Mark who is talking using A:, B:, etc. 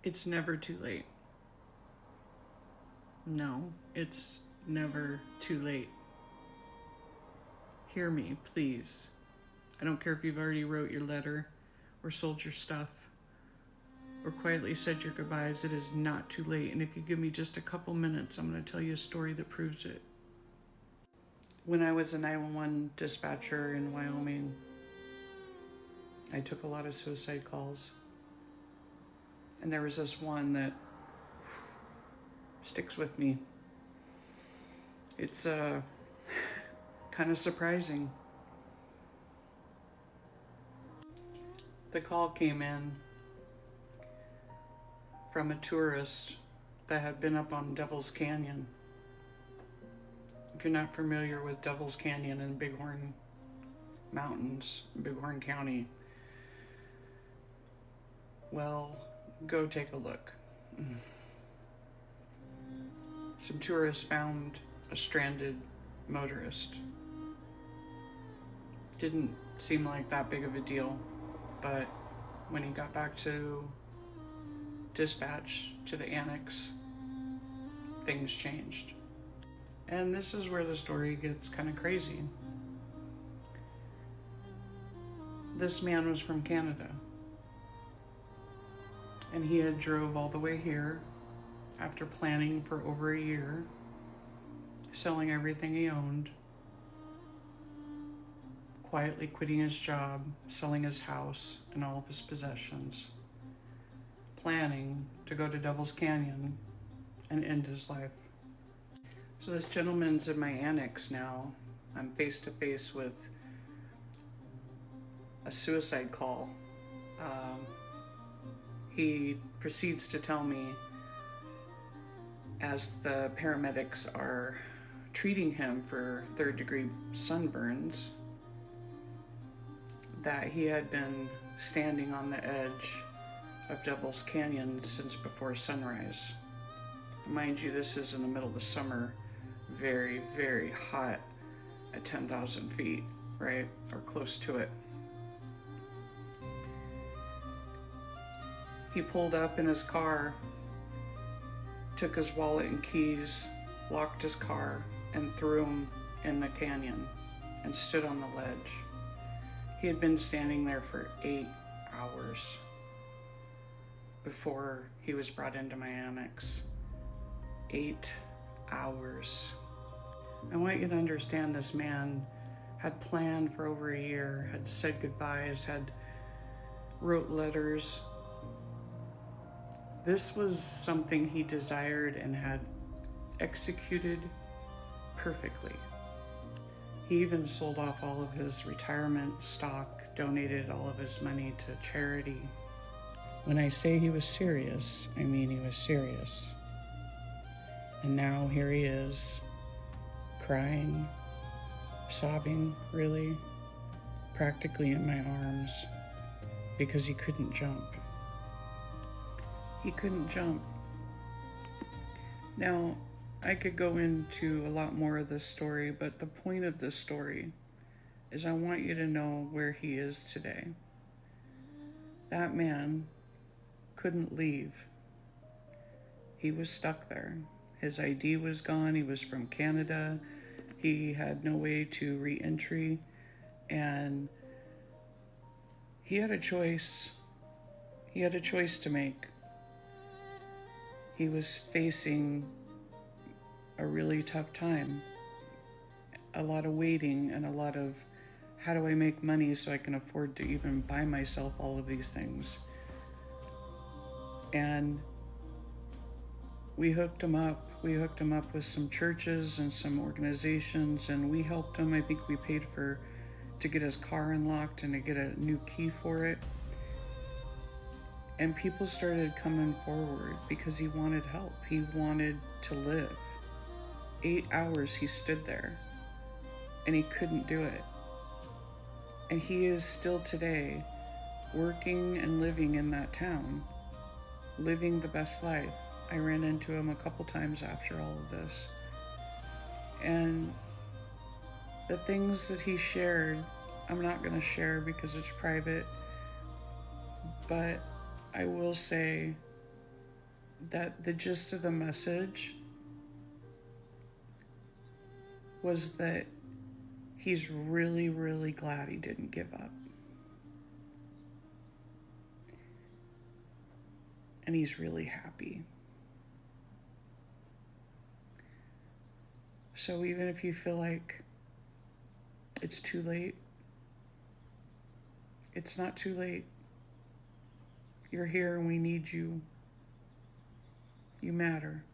A: It's never too late. No, it's never too late. Hear me, please. I don't care if you've already wrote your letter or sold your stuff or quietly said your goodbyes. It is not too late. And if you give me just a couple minutes, I'm going to tell you a story that proves it. When I was a 911 dispatcher in Wyoming, I took a lot of suicide calls. And there was this one that sticks with me. It's kind of surprising. The call came in from a tourist that had been up on Devil's Canyon. If you're not familiar with Devil's Canyon in Bighorn Mountains, Bighorn County, well, go take a look. Some tourists found a stranded motorist. Didn't seem like that big of a deal, but when he got back to dispatch to the annex, things changed. And this is where the story gets kind of crazy. This man was from Canada, and he had drove all the way here after planning for over a year, selling everything he owned, quietly quitting his job, selling his house and all of his possessions, planning to go to Devil's Canyon and end his life. So this gentleman's in my annex now. I'm face to face with a suicide call. He proceeds to tell me, as the paramedics are treating him for third-degree sunburns, that he had been standing on the edge of Devil's Canyon since before sunrise. Mind you, this is in the middle of the summer, very, very hot at 10,000 feet, right? Or close to it. He pulled up in his car, took his wallet and keys, locked his car, and threw them in the canyon and stood on the ledge. He had been standing there for 8 hours before he was brought into my annex. 8 hours. I want you to understand, this man had planned for over a year, had said goodbyes, had wrote letters. This was something he desired and had executed perfectly. He even sold off all of his retirement stock, donated all of his money to charity. When I say he was serious, I mean he was serious. And now here he is, crying, sobbing, really, practically in my arms, because he couldn't jump. He couldn't jump. Now, I could go into a lot more of this story, but the point of this story is I want you to know where he is today. That man couldn't leave. He was stuck there. His ID was gone. He was from Canada. He had no way to re-entry, and he had a choice. He had a choice to make. He was facing a really tough time. A lot of waiting and a lot of, how do I make money so I can afford to even buy myself all of these things? And we hooked him up. We hooked him up with some churches and some organizations, and we helped him. I think we paid to get his car unlocked and to get a new key for it. And people started coming forward because he wanted help. He wanted to live. 8 hours he stood there and he couldn't do it. And he is still today working and living in that town, living the best life. I ran into him a couple times after all of this. And the things that he shared, I'm not going to share because it's private, but I will say that the gist of the message was that he's really, really glad he didn't give up. And he's really happy. So even if you feel like it's too late, it's not too late. You're here and we need you. You matter.